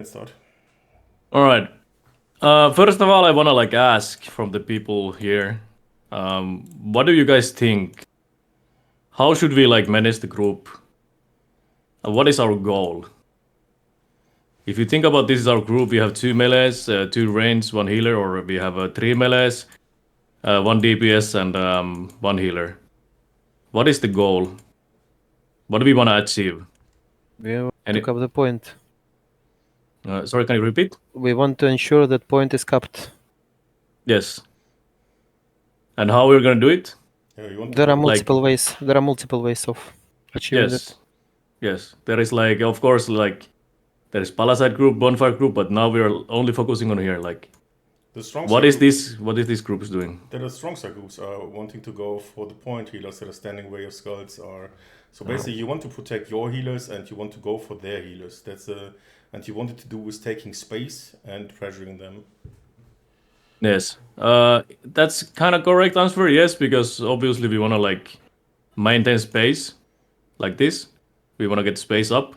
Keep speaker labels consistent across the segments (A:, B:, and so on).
A: Let's start.
B: All right. First of all, I wanna ask from the people here, what do you guys think? How should we manage the group? What is our goal? If you think about this is our group, we have two melees, two range, one healer, or we have three melees, one DPS, and one healer. What is the goal? What do we wanna achieve?
C: We want
B: And
C: to cap the point.
B: sorry, can you repeat?
C: We want to ensure that point is capped.
B: Yes. And how we're gonna do it?
A: Yeah, you want
C: There
A: to
C: are
A: put-
C: multiple ways. There are multiple ways of achieving
B: Yes.
C: it.
B: Yes. There is of course, there is Palisade group, Bonfire group, but now we are only focusing on here.
A: the strong
B: What
A: side
B: is
A: group-
B: this? What is this group doing?
A: That the strong side groups are wanting to go for the point healers that are standing where your skulls are. So basically, you want to protect your healers and you want to go for their healers. And you want it to do with taking space and pressuring them.
B: Yes. That's kind of correct answer. Yes, because obviously we want to maintain space like this. We want to get space up.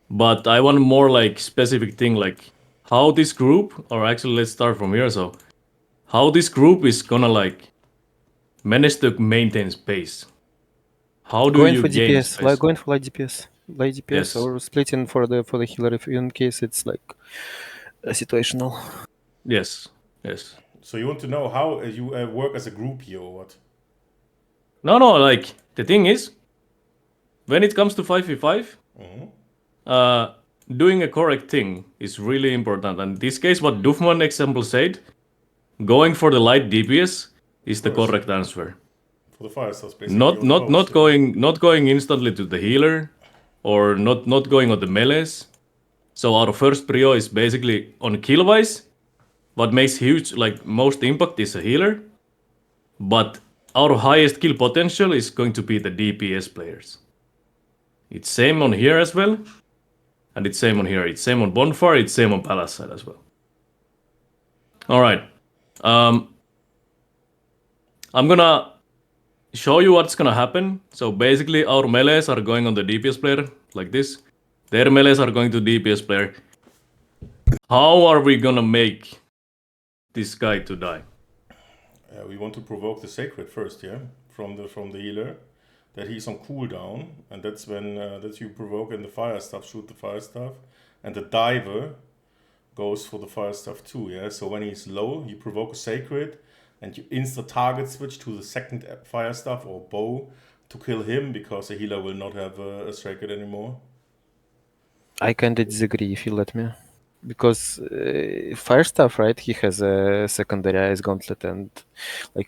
B: But I want more specific thing how this group, or actually let's start from here. So how this group is gonna manage to maintain space. How do
C: Going
B: you
C: for
B: gain
C: DPS,
B: space?
C: going for light DPS,
B: Yes.
C: or splitting for the healer if in case it's situational.
B: Yes. Yes.
A: So you want to know how you work as a group here or what?
B: No, the thing is, when it comes to 5v5, doing a correct thing is really important. And in this case, what Dufman example said, going for the light DPS is the
A: First.
B: correct answer.
A: For the fire stuff, basically.
B: Not going instantly to the healer, or not going on the melees. So our first prio is basically on kill wise. What makes huge most impact is a healer, but our highest kill potential is going to be the DPS players. It's same on here as well, and it's same on here. It's same on Bonfire. It's same on Palisade as well. All right. I'm gonna show you what's gonna happen. So basically, our melees are going on the DPS player like this. Their melees are going to DPS player. How are we gonna make this guy to die?
A: We want to provoke the sacred first, yeah, from the healer, that he's on cooldown, and that's when that you provoke and the fire stuff, shoot the fire stuff, and the diver goes for the fire stuff too, yeah. So when he's low, you provoke a sacred, and you insta target switch to the second fire stuff or bow to kill him because the healer will not have a sacred anymore.
C: I kinda disagree if you let me. Because fire stuff, right? He has a secondary ice gauntlet, and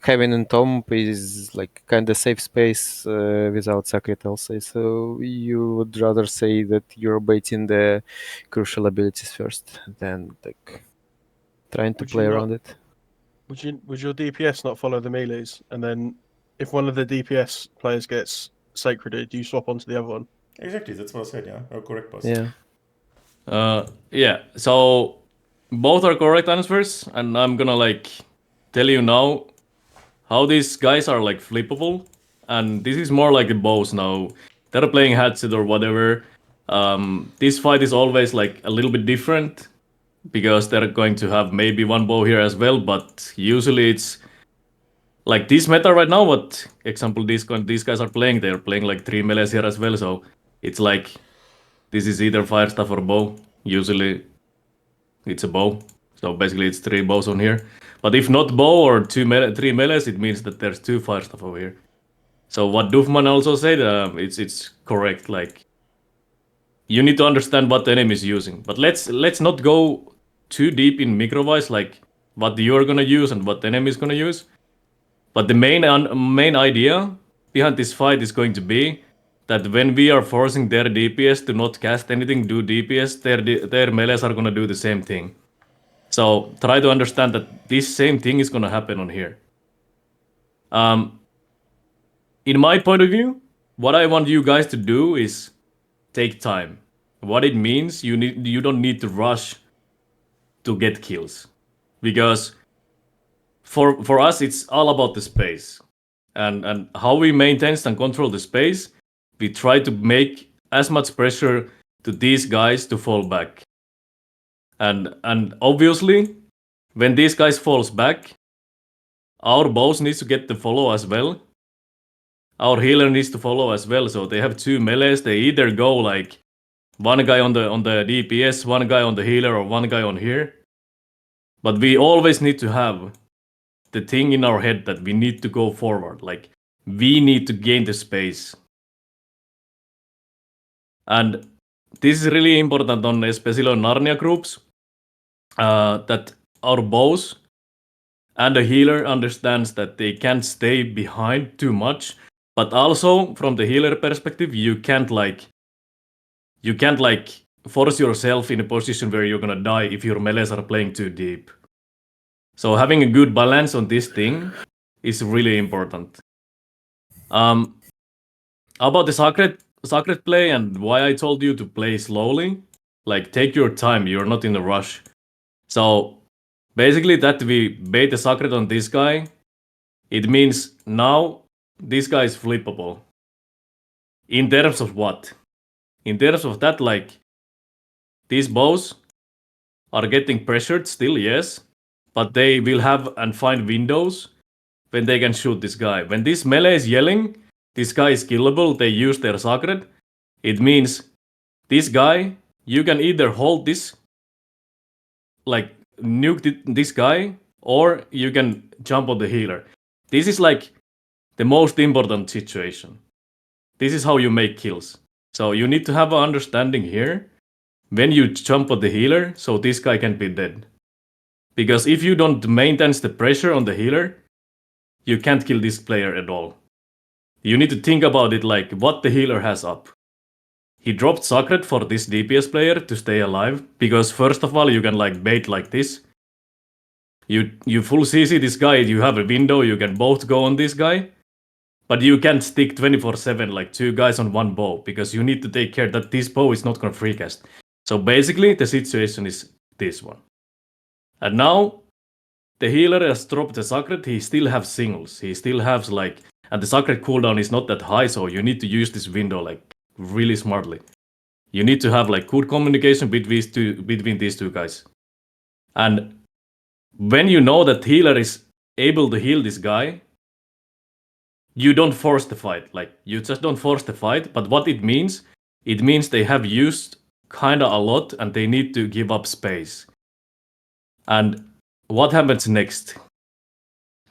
C: having in tomb is kinda safe space without sacred also. So you would rather say that you're baiting the crucial abilities first than trying to
D: Would
C: play
D: you not-
C: around it.
D: Would your DPS not follow the melees? And then if one of the DPS players gets sacreded, you swap onto the other one?
A: Exactly, that's what I said, yeah. Correct, boss.
C: Yeah.
B: Yeah. So both are correct answers, and I'm gonna tell you now how these guys are flippable. And this is more like the bows now. They're playing hatchet or whatever. This fight is always a little bit different because they're going to have maybe one bow here as well, but usually it's this meta right now. What example these guys are playing? They're playing 3 melees here as well, so it's this is either fire staff or bow. Usually it's a bow, so basically it's 3 bows on here. But if not bow or 3 melees, it means that there's 2 fire staff over here. So what Dufman also said, it's correct. You need to understand what the enemy is using. But let's not go too deep in micro-wise, what you're gonna use and what the enemy is gonna use. But the main idea behind this fight is going to be that when we are forcing their DPS to not cast anything, do DPS, their melees are gonna do the same thing. So try to understand that this same thing is gonna happen on here. In my point of view, what I want you guys to do is take time. What it means, you don't need to rush to get kills, because for us it's all about the space and how we maintain and control the space. We try to make as much pressure to these guys to fall back. And obviously, when these guys falls back, our boss needs to get the follow as well. Our healer needs to follow as well. So they have two melees. They either go like one guy on the DPS, one guy on the healer, or one guy on here. But we always need to have the thing in our head that we need to go forward. Like we need to gain the space. And this is really important on especially on Narnia groups. That our boss and the healer understands that they can't stay behind too much, but also from the healer perspective, you can't like force yourself in a position where you're gonna die if your melees are playing too deep. So having a good balance on this thing is really important. About the sacred play and why I told you to play slowly, like take your time, you're not in a rush. So basically that we bait the sacred on this guy, it means now this guy is flippable. In terms of what? In terms of that, like these bows are getting pressured still, yes, but they will have and find windows when they can shoot this guy. When this melee is yelling, this guy is killable, they use their sacred, it means this guy, you can either hold this, like nuke this guy, or you can jump on the healer. This is like the most important situation. This is how you make kills. So you need to have an understanding here when you jump on the healer, so this guy can be dead. Because if you don't maintain the pressure on the healer, you can't kill this player at all. You need to think about it like what the healer has up. He dropped Sacred for this DPS player to stay alive, because first of all you can like bait like this. You full CC this guy, you have a window, you can both go on this guy. But you can't stick 24/7 like two guys on one bow, because you need to take care that this bow is not gonna free cast. So basically the situation is this one. And now the healer has dropped the Sacred, he still has singles. He still has like, and the Sacred cooldown is not that high, so you need to use this window like really smartly. You need to have like good communication between these two guys. And when you know that healer is able to heal this guy, you don't force the fight. Like you just don't force the fight. But what it means they have used kinda a lot and they need to give up space. And what happens next?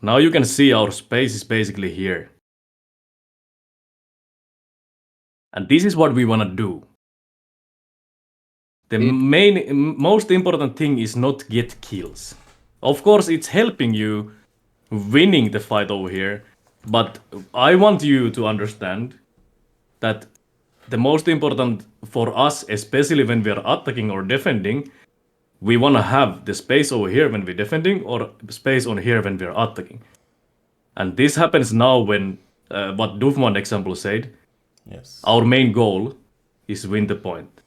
B: Now you can see our space is basically here. And this is what we want to do. The most important thing is not get kills. Of course, it's helping you winning the fight over here, but I want you to understand that the most important for us, especially when we are attacking or defending, we want to have the space over here when we're defending or space on here when we're attacking. And this happens now when, what Dufman example said,
A: Yes.
B: our main goal is win the point.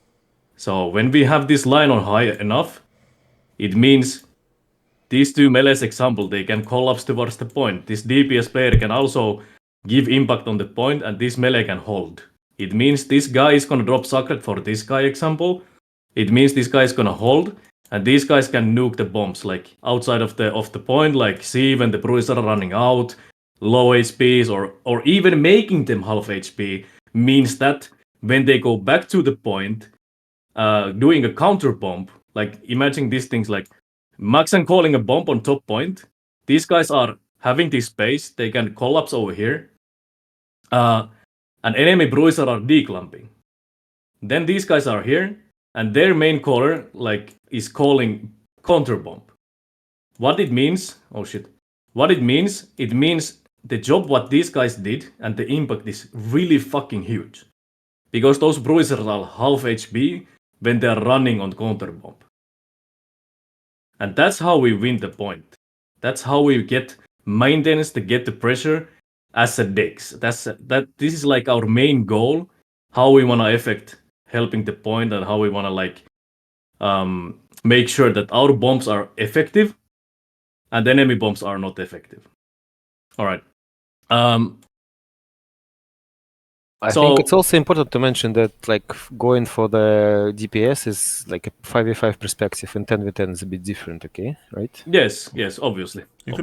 B: So when we have this line on high enough, it means these two melees example, they can collapse towards the point. This DPS player can also give impact on the point and this melee can hold. It means this guy is gonna drop Sacred for this guy example. It means this guy is gonna hold and these guys can nuke the bombs like outside of the point, like see when the bruisers are running out, low HPs or even making them half HP means that when they go back to the point, doing a counter bomb, like imagine these things like Max and calling a bomb on top point. These guys are having this space, they can collapse over here. And enemy bruiser are declumping. Then these guys are here, and their main caller like is calling counter bomb. What it means? Oh shit! What it means? It means the job what these guys did and the impact is really fucking huge, because those bruisers are half HP when they are running on counter bomb. And that's how we win the point. That's how we get maintenance to get the pressure as a Dex. This is like our main goal, how we wanna affect helping the point and how we wanna like make sure that our bombs are effective and enemy bombs are not effective. Alright.
C: I
B: So-
C: think it's also important to mention that like going for the DPS is like a 5v5 perspective, and 10v10 is a bit different, okay? Right?
B: yes, obviously.
A: You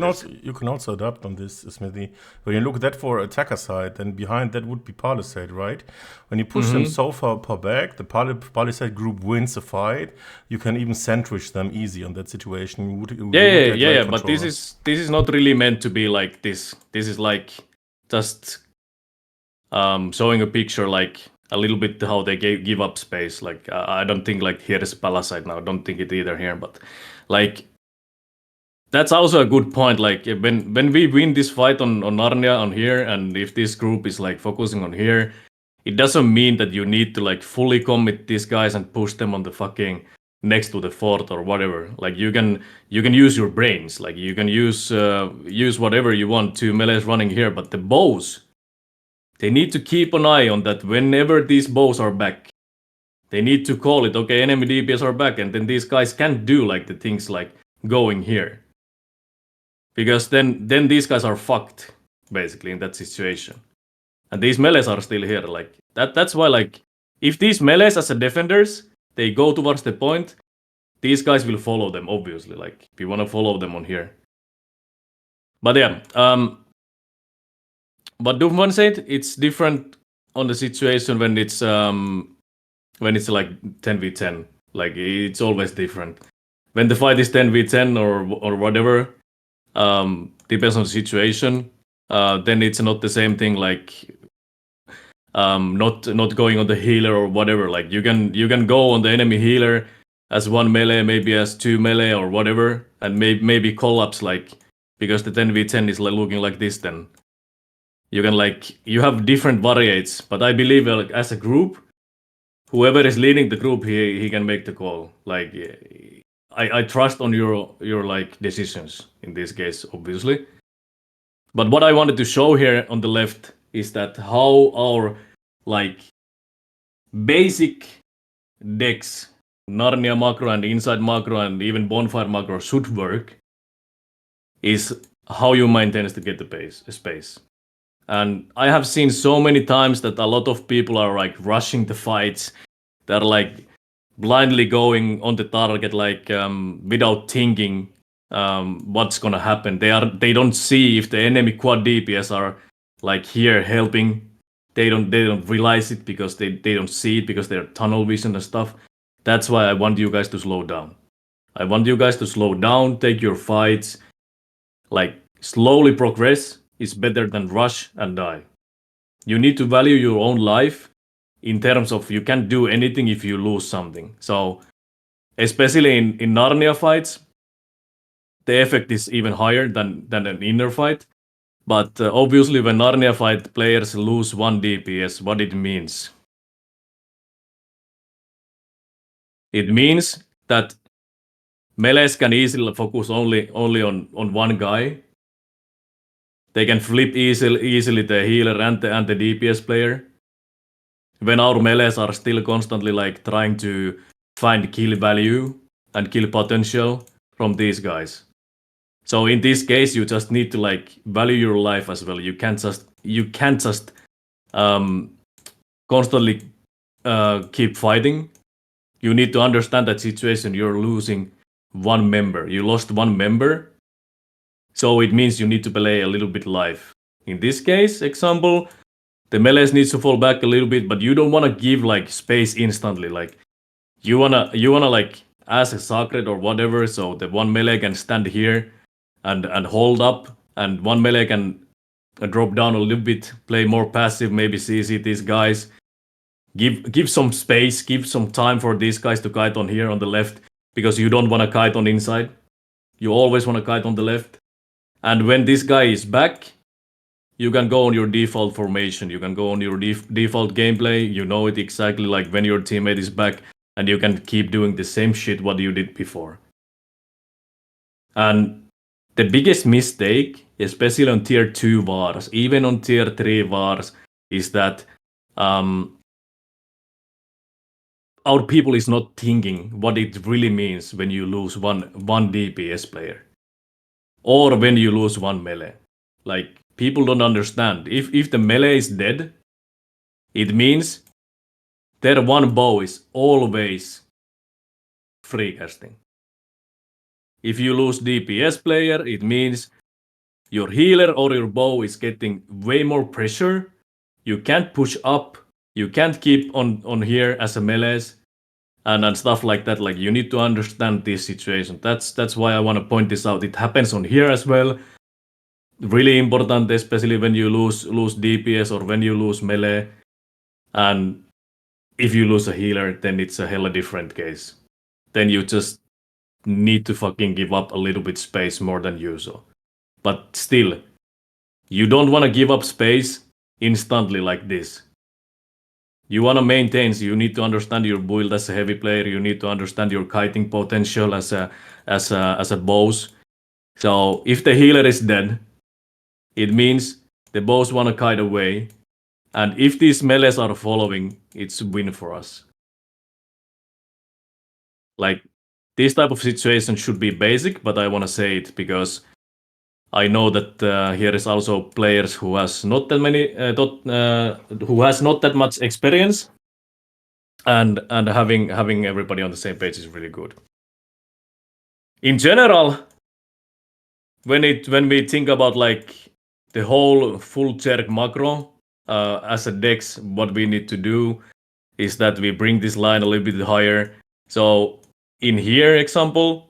A: can also adapt on this, Smithy. When you look at that for attacker side, then behind that would be Palisade, right? When you push them so far back, the Palisade group wins the fight. You can even sandwich them easy on that situation. You would get
B: Yeah.
A: light
B: But this
A: controller.
B: is not really meant to be like this. This is like just showing a picture, like a little bit how they give up space. Like I don't think like here is Palisade now. I don't think it either here, but like that's also a good point. Like when we win this fight on Narnia on here, and if this group is like focusing on here, it doesn't mean that you need to like fully commit these guys and push them on the fucking next to the fort or whatever. Like you can use your brains. Like you can use whatever you want. 2 melees running here, but the bows, they need to keep an eye on that. Whenever these bows are back, they need to call it, okay, enemy DPS are back, and then these guys can't do like the things like going here, because then these guys are fucked basically in that situation. And these melees are still here. Like that's why, like, if these melees as a defenders, they go towards the point, these guys will follow them, obviously. Like, if you want to follow them on here. But yeah, but Doomvan said it's different on the situation when it's like 10v10. Like, it's always different. When the fight is 10v10 or whatever, depends on the situation. Then it's not the same thing, like not going on the healer or whatever. Like you can go on the enemy healer as 1 melee, maybe as 2 melee or whatever, and maybe collapse, like, because the 10v10 is like looking like this. Then you can, like, you have different variates, but I believe like as a group, whoever is leading the group, he can make the call. Like, I trust on your like decisions in this case, obviously. But what I wanted to show here on the left is that how our like basic decks, Narnia macro and Inside macro and even Bonfire macro should work, is how you maintain to get the space. And I have seen so many times that a lot of people are like rushing the fights. They're like blindly going on the target, like without thinking what's gonna happen. They don't see if the enemy quad DPS are like here helping. They don't realize it because they don't see it because they're tunnel vision and stuff. That's why I want you guys to slow down. I want you guys to slow down, take your fights, like slowly progress is better than rush and die. You need to value your own life in terms of you can't do anything if you lose something. So especially in Narnia fights, the effect is even higher than an inner fight. But obviously, when Narnia fight players lose 1 DPS, what it means? It means that melees can easily focus only on one guy. They can flip easily the healer and the DPS player. When our melees are still constantly like trying to find kill value and kill potential from these guys. So in this case, you just need to like value your life as well. You can't just constantly keep fighting. You need to understand that situation. You're losing 1 member. You lost 1 member, so it means you need to play a little bit life. In this case, example, the melees needs to fall back a little bit, but you don't want to give like space instantly. Like you wanna like ask a sacred or whatever, so the 1 melee can stand here and hold up, and 1 melee can drop down a little bit, play more passive, maybe CC these guys. Give some space, give some time for these guys to kite on here on the left, because you don't want to kite on inside. You always want to kite on the left. And when this guy is back, you can go on your default formation. You can go on your default gameplay. You know it exactly, like when your teammate is back, and you can keep doing the same shit what you did before. And the biggest mistake, especially on tier 2 wars, even on tier 3 wars, is that our people is not thinking what it really means when you lose one DPS player, or when you lose 1 melee. Like, people don't understand. If the melee is dead, it means their one bow is always free casting. If you lose DPS player, it means your healer or your bow is getting way more pressure. You can't push up. You can't keep on here as a melees and stuff like that. Like you need to understand this situation. That's why I want to point this out. It happens on here as well. Really important, especially when you lose DPS or when you lose melee. And if you lose a healer, then it's a hella different case. Then you just need to fucking give up a little bit space more than usual. But still, you don't want to give up space instantly like this. You want to maintain, so you need to understand your build as a heavy player, you need to understand your kiting potential as a boss. So if the healer is dead, it means the boss want to kite away, and if these melees are following, it's a win for us. Like, this type of situation should be basic, but I want to say it because I know that here is also players who has not that many, who has not that much experience, and having everybody on the same page is really good. In general, when we think about like the whole full jerk macro as a dex, what we need to do is that we bring this line a little bit higher. So in here example,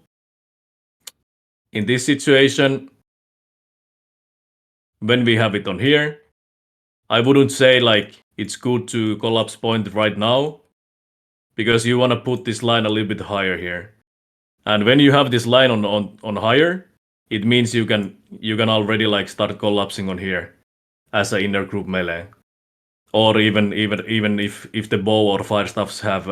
B: in this situation, when we have it on here, I wouldn't say like it's good to collapse point right now, because you want to put this line a little bit higher here. And when you have this line on higher, it means you can already like start collapsing on here as an inner group melee, or even if the bow or fire staffs have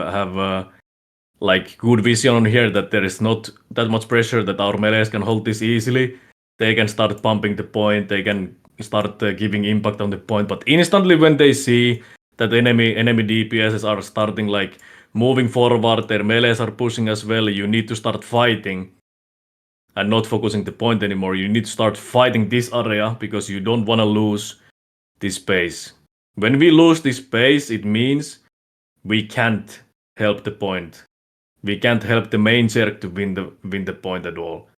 B: like good vision on here, that there is not that much pressure, that our melees can hold this easily. They can start pumping the point. They can start giving impact on the point. But instantly when they see that enemy DPSs are starting like moving forward, their melees are pushing as well, you need to start fighting and not focusing the point anymore. You need to start fighting this area because you don't want to lose this space. When we lose this space, it means we can't help the point. We can't help the main Zerg to win the point at all.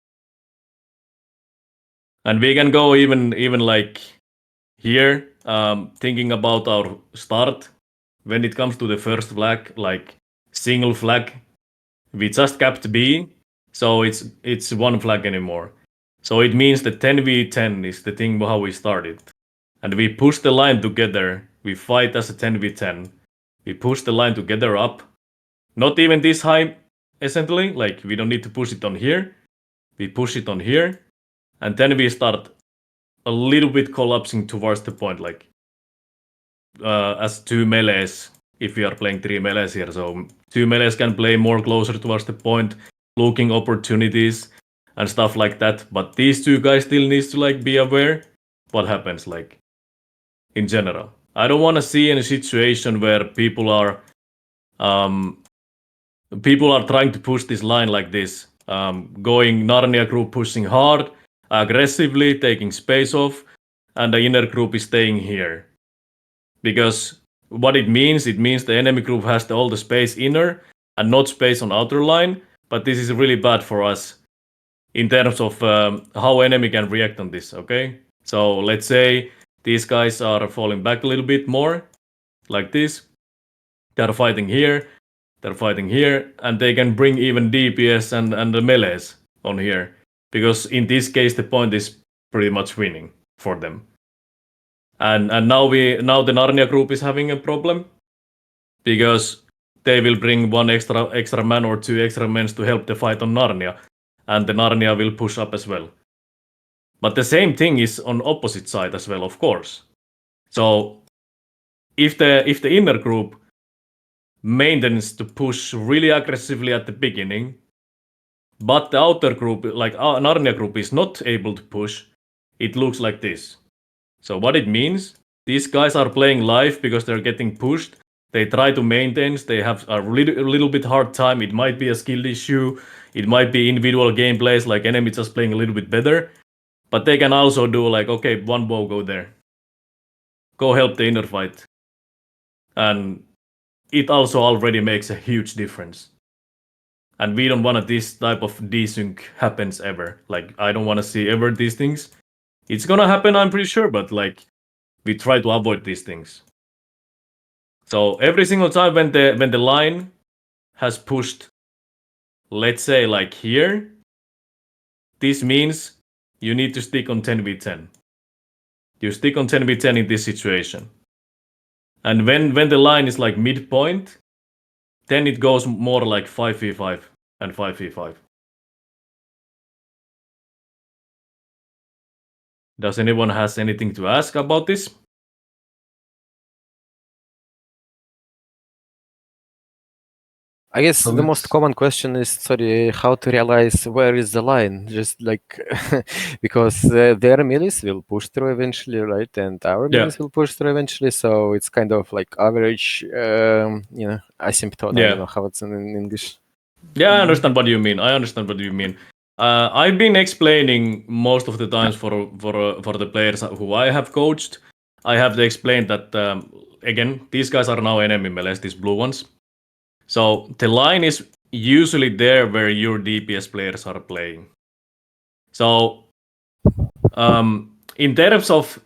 B: And we can go even like here, thinking about our start. When it comes to the first flag, like single flag, we just capped B, so it's one flag anymore. So it means that 10v10 is the thing how we started. And we push the line together, we fight as a 10v10. We push the line together up. Not even this high, essentially, like we don't need to push it on here. We push it on here, and then we start a little bit collapsing towards the point, like as two melees, if we are playing three melees here. So two melees can play more closer towards the point, looking opportunities and stuff like that. But these two guys still needs to like be aware what happens like in general. I don't want to see any situation where people are trying to push this line like this, going Narnia group pushing hard, aggressively taking space off, and the inner group is staying here. Because what it means the enemy group has all the space inner and not space on outer line, but this is really bad for us in terms of how enemy can react on this, okay? So let's say these guys are falling back a little bit more, like this. They're fighting here, and they can bring even DPS and the melees on here. Because in this case, the point is pretty much winning for them. And now the Narnia group is having a problem, because they will bring one extra man or two extra men to help the fight on Narnia, and the Narnia will push up as well. But the same thing is on opposite side as well, of course. So if the inner group maintains to push really aggressively at the beginning, but the outer group, like Narnia group, is not able to push, it looks like this. So what it means, these guys are playing live because they're getting pushed. They try to maintain, they have a little bit hard time. It might be a skill issue, it might be individual gameplays, like enemy just playing a little bit better. But they can also do like, okay, one bow, go there. Go help the inner fight. and it also already makes a huge difference. And we don't want that this type of desync happens ever. Like, I don't want to see ever these things. It's gonna happen, I'm pretty sure, but like, we try to avoid these things. So every single time when the line has pushed, let's say like here, this means you need to stick on 10v10. You stick on 10v10 in this situation. And when the line is like midpoint, then it goes more like 5v5 and 5v5. Does anyone has anything to ask about this?
C: I guess the most common question is, how to realize where is the line? Just like because their melees will push through eventually, right? And our melees will push through eventually. So it's kind of like average, asymptote. I don't know how it's in English.
B: Yeah, I understand what you mean. I've been explaining most of the times for the players who I have coached. I have to explain that again, these guys are now enemy melees, these blue ones. So the line is usually there where your DPS players are playing. So in terms of,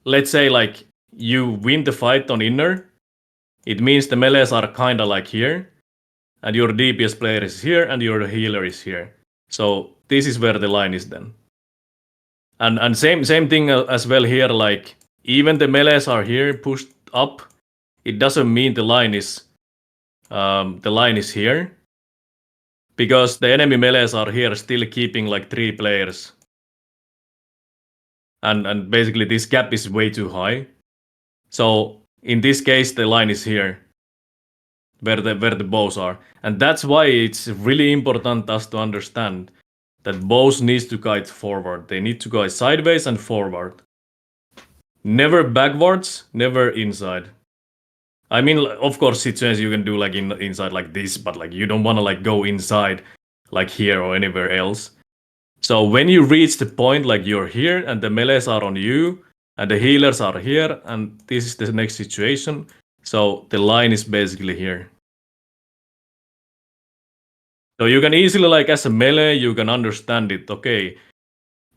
B: let's say like you win the fight on inner, it means the melees are kinda like here, and your DPS player is here, and your healer is here. So this is where the line is then. And same thing as well here, like even the melees are here pushed up, it doesn't mean the line is here, because the enemy melees are here still keeping like 3 players. And basically this gap is way too high. So in this case the line is here, where the bows are. And that's why it's really important us to understand that bows needs to guide forward. They need to guide sideways and forward. Never backwards, never inside. I mean, of course, situations you can do like inside like this, but like you don't want to like go inside like here or anywhere else. So when you reach the point like you're here and the melees are on you and the healers are here and this is the next situation, so the line is basically here. So you can easily, like as a melee, you can understand it. Okay,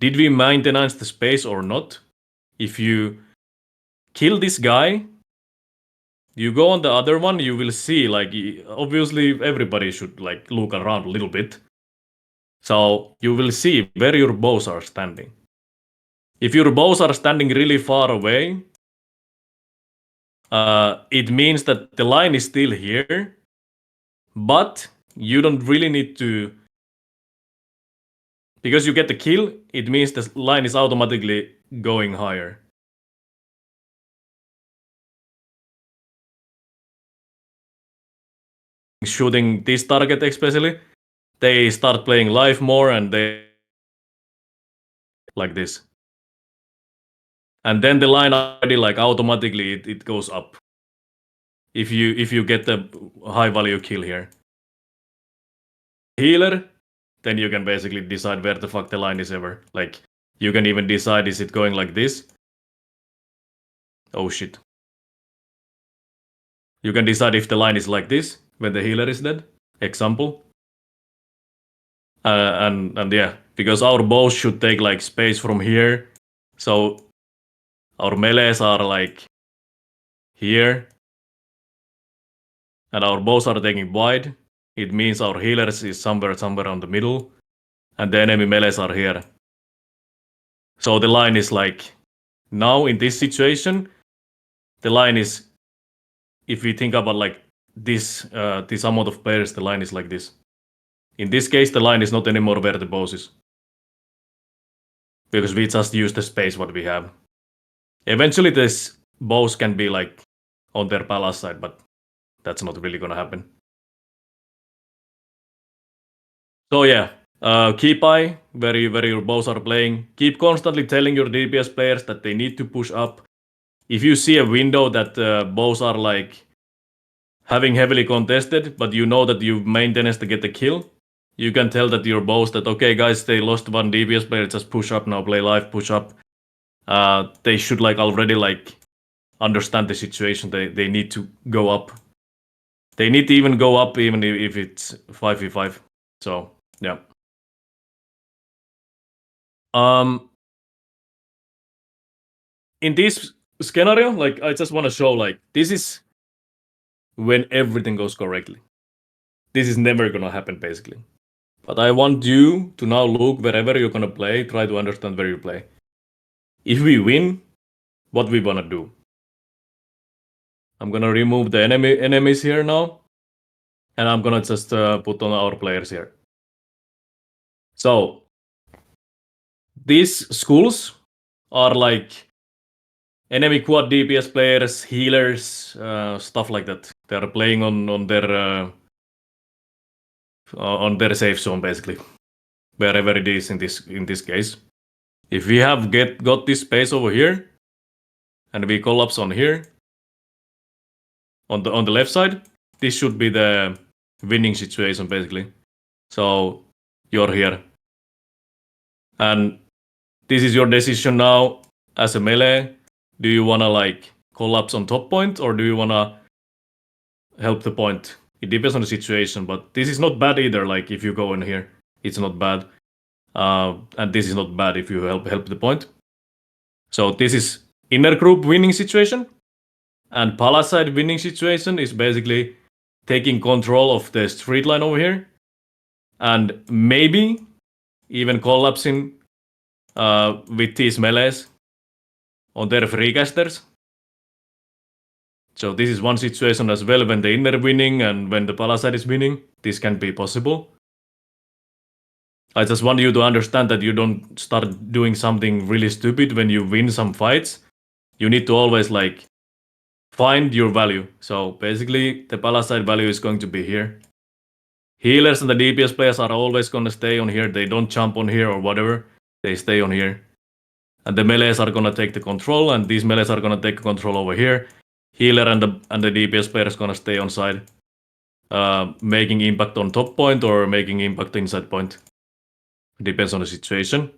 B: did we maintenance the space or not? If you kill this guy, you go on the other one, you will see, like, obviously everybody should like look around a little bit. So you will see where your bows are standing. If your bows are standing really far away, it means that the line is still here, but you don't really need to, because you get the kill, it means the line is automatically going higher. Shooting this target especially, they start playing live more and they like this. And then the line already like automatically it goes up. If you get the high value kill here. Healer, then you can basically decide where the fuck the line is ever. Like you can even decide, is it going like this? Oh shit. You can decide if the line is like this when the healer is dead. Example. And yeah, because our bows should take like space from here. So our melees are like here. And our bows are taking wide. It means our healers is somewhere on the middle. And the enemy melees are here. So the line is like, now in this situation, the line is, if we think about like this amount of players, the line is like this. In this case, the line is not anymore where the boss is. Because we just use the space what we have. Eventually this boss can be like on their palace side, but that's not really gonna happen. So yeah, keep eye where your bows are playing. Keep constantly telling your DPS players that they need to push up. If you see a window that bows are like having heavily contested, but you know that you've maintenance to get the kill, you can tell that your bows that, okay guys, they lost one DPS player, just push up now, play live, push up. They should like already like understand the situation. They need to go up. They need to even go up even if it's 5v5. So yeah. In this scenario, like I just want to show like this is when everything goes correctly. This is never gonna happen basically. But I want you to now look wherever you're gonna play, try to understand where you play. If we win, what we wanna do? I'm gonna remove the enemies here now, and I'm gonna just put on our players here. So these schools are like enemy quad DPS players, healers, stuff like that. They are playing on their safe zone basically, wherever it is in this case. If we have got this space over here, and we collapse on here, on the left side, this should be the winning situation basically. So you're here, and this is your decision now as a melee. Do you wanna like collapse on top point, or do you wanna help the point? It depends on the situation, but this is not bad either. Like if you go in here, it's not bad, and this is not bad if you help the point. So this is inner group winning situation, and Palisade winning situation is basically taking control of the street line over here, and maybe even collapsing with these melees on their freecasters. So this is one situation as well when the inner winning and when the Palisade is winning. This can be possible. I just want you to understand that you don't start doing something really stupid when you win some fights. You need to always like find your value. So basically the Palisade value is going to be here. Healers and the DPS players are always gonna stay on here. They don't jump on here or whatever. They stay on here. And the melees are gonna take the control, and these melees are gonna take control over here. Healer and the DPS player is gonna stay on side, making impact on top point or making impact inside point. Depends on the situation.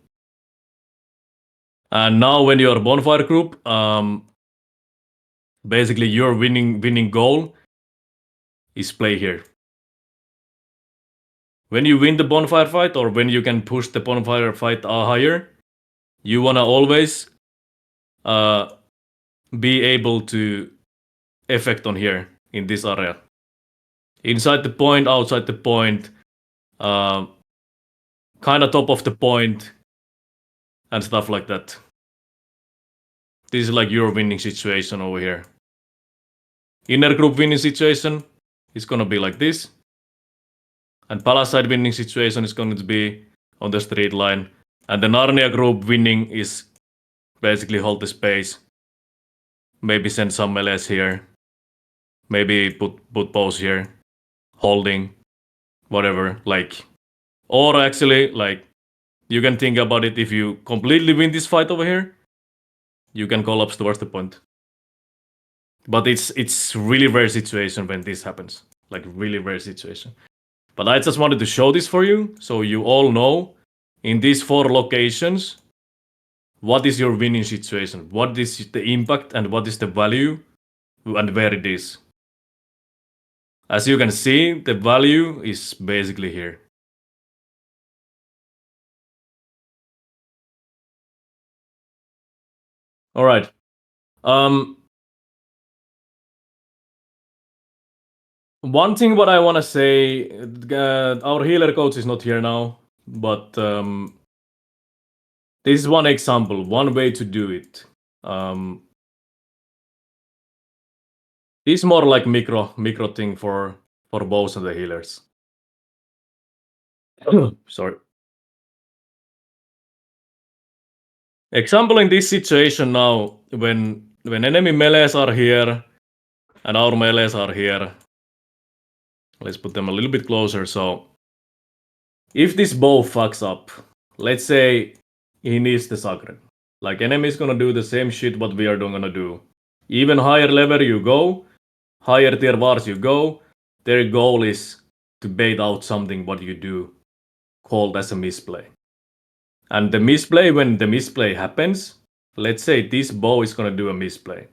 B: And now when you're bonfire group, basically your winning goal is play here. When you win the bonfire fight, or when you can push the bonfire fight higher, you wanna always be able to effect on here in this area. Inside the point, outside the point, kind of top of the point, and stuff like that. This is like your winning situation over here. Inner group winning situation is gonna be like this. And Palisade winning situation is going to be on the street line. And the Narnia group winning is basically hold the space. Maybe send some melees here. Maybe put bows here. Holding. Whatever. Like. Or actually, like, you can think about it, if you completely win this fight over here, you can collapse towards the point. But it's really rare situation when this happens. Like really rare situation. But I just wanted to show this for you, so you all know, in these 4 locations, what is your winning situation, what is the impact, and what is the value, and where it is. As you can see, the value is basically here. Alright. One thing what I want to say, our healer coach is not here now, but this is one example, one way to do it. This is more like micro thing for bows and the healers. Sorry. Example in this situation now, when enemy melees are here and our melees are here. Let's put them a little bit closer. So if this bow fucks up, let's say he needs the sacred. Like enemy is gonna do the same shit what we are gonna do. Even higher level you go, higher tier wars you go, their goal is to bait out something what you do, called as a misplay. And the misplay, when the misplay happens, let's say this bow is gonna do a misplay.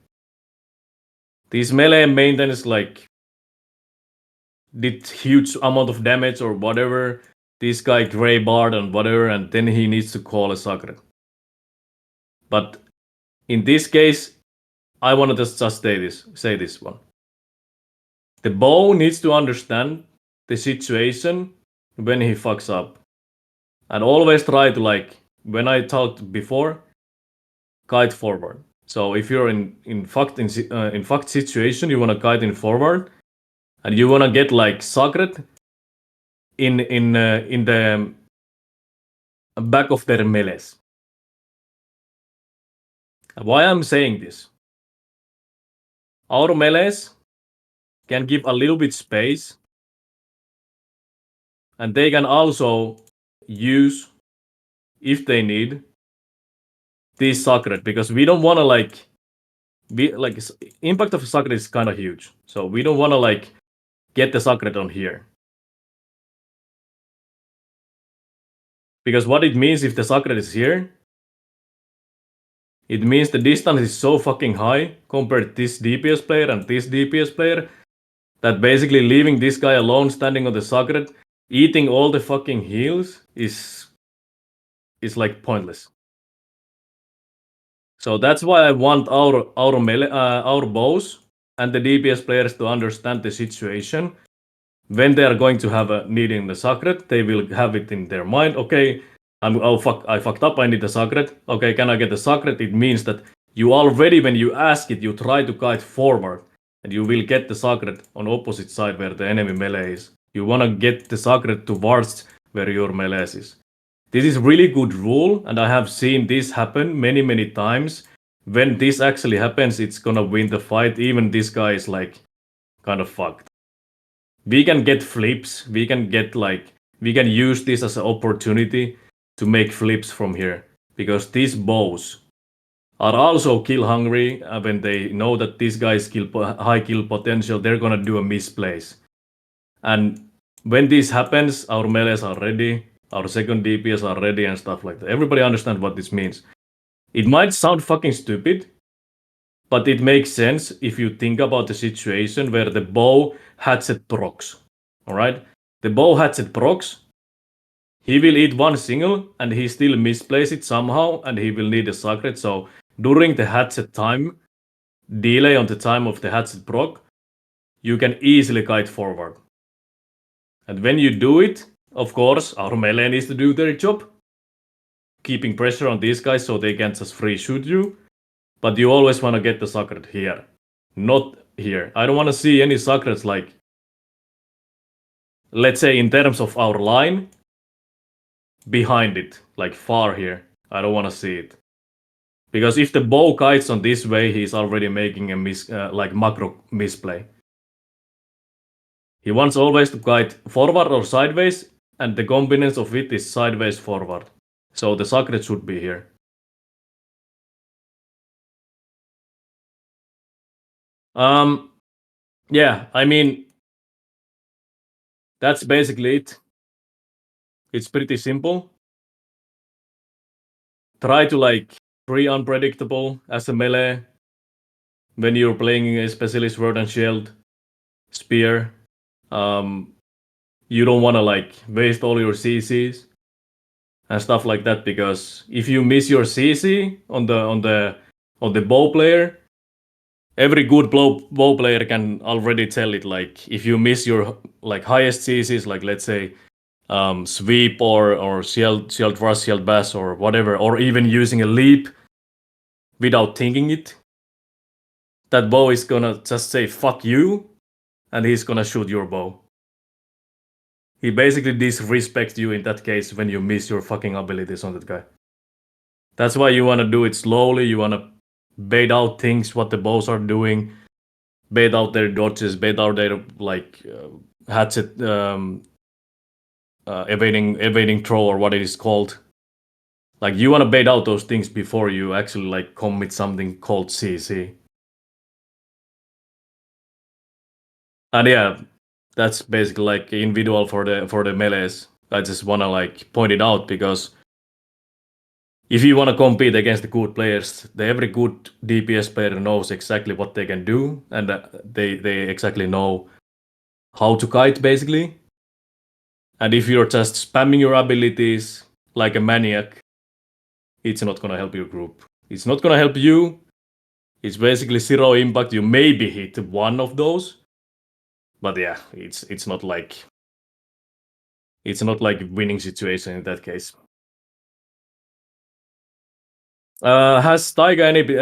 B: This melee maintenance like did huge amount of damage or whatever. This guy Grey Bard and whatever, and then he needs to call a Sacred. But in this case, I want to just say this one. The bow needs to understand the situation when he fucks up. And always try to like, when I talked before, kite forward. So if you're in fucked situation, you want to kite in forward, and you want to get like Sacred in the back of their melees. Why I'm saying this? Our melees can give a little bit space, and they can also use, if they need, this Sacred, because we don't want to like impact of Sacred is kind of huge, so we don't want to like get the Sacred on here. Because what it means if the Sacred is here, it means the distance is so fucking high compared to this DPS player and this DPS player that basically leaving this guy alone standing on the Sacred, eating all the fucking heals is like pointless. So that's why I want our bows and the DPS players to understand the situation. When they are going to have a needing the Sacred, they will have it in their mind. Okay, I fucked up. I need the Sacred. Okay, can I get the Sacred? It means that you already, when you ask it, you try to kite forward, and you will get the Sacred on opposite side where the enemy melee is. You wanna get the Sacred towards where your melee is. This is really good rule, and I have seen this happen many times. When this actually happens, it's gonna win the fight. Even this guy is like kind of fucked. We can get flips. We can use this as an opportunity to make flips from here, because these bows are also kill hungry. When they know that this guy is high kill potential, they're gonna do a misplace. And when this happens, our melees are ready, our second DPS are ready and stuff like that. Everybody understand what this means. It might sound fucking stupid, but it makes sense if you think about the situation where the bow hatchet procs. Alright? The bow hatchet procs. He will eat one single and he still misplays it somehow and he will need a Sacred. So during the hatchet time, delay on the time of the hatchet proc, you can easily kite forward. And when you do it, of course, our melee needs to do their job, keeping pressure on these guys so they can't just free shoot you. But you always want to get the Sacred here, not here. I don't want to see any Sacreds like, let's say in terms of our line, behind it, like far here. I don't want to see it. Because if the bow kites on this way, he's already making a macro misplay. He wants always to kite forward or sideways, and the combination of it is sideways forward. So the Sacred should be here. Yeah, I mean, that's basically it. It's pretty simple. Try to like be unpredictable as a melee when you're playing especially Sword and Shield, Spear. You don't want to like waste all your CCs and stuff like that, because if you miss your CC on the bow player, every good bow player can already tell it. Like if you miss your like highest CCs, like let's say sweep or shield rush, shield bash or whatever, or even using a leap without thinking it, that bow is gonna just say fuck you, and he's gonna shoot your bow. He basically disrespects you in that case when you miss your fucking abilities on that guy. That's why you wanna do it slowly. You wanna bait out things, what the bows are doing, bait out their dodges, bait out their like hatchet evading throw or what it is called. Like you wanna bait out those things before you actually like commit something called CC. And yeah, that's basically like individual for the melees. I just wanna like point it out because if you want to compete against the good players, every good DPS player knows exactly what they can do, and they exactly know how to kite, basically. And if you're just spamming your abilities like a maniac, it's not gonna help your group. It's not gonna help you. It's basically zero impact. You maybe hit one of those, but yeah, it's not like winning situation in that case. Has Taiga anything